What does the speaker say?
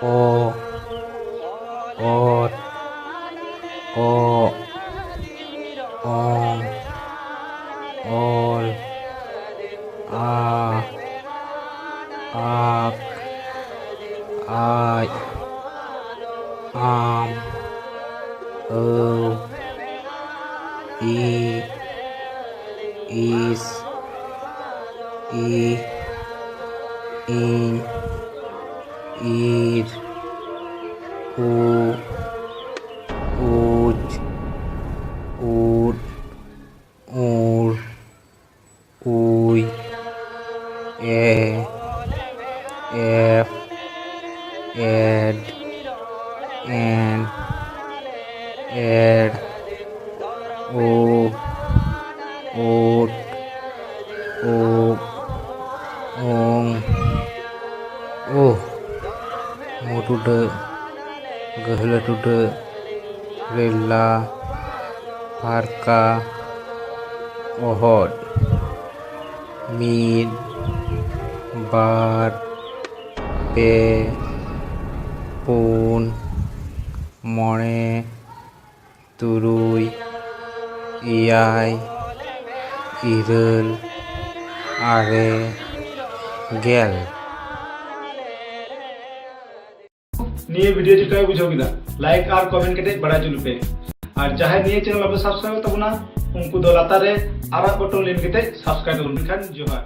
O Ot O Om Ol A Ak Ai Am I Is I In Ir U Uj Ud Ur Uy E F Ed En Ed O Ot O Ong O Motuda Gahlatuda Rela Parka Ohod Mid Bar Pe Pun Mone Turui Iyai Irel Are Gel निये video चिका बुझो किदा like और comment कते बड़ा चुलु पे और जहां निये channel अब सब्सक्राइब तबना उनको दो लाता रे आरा बटन लेन कते सब्सक्राइब करन खान जोहार।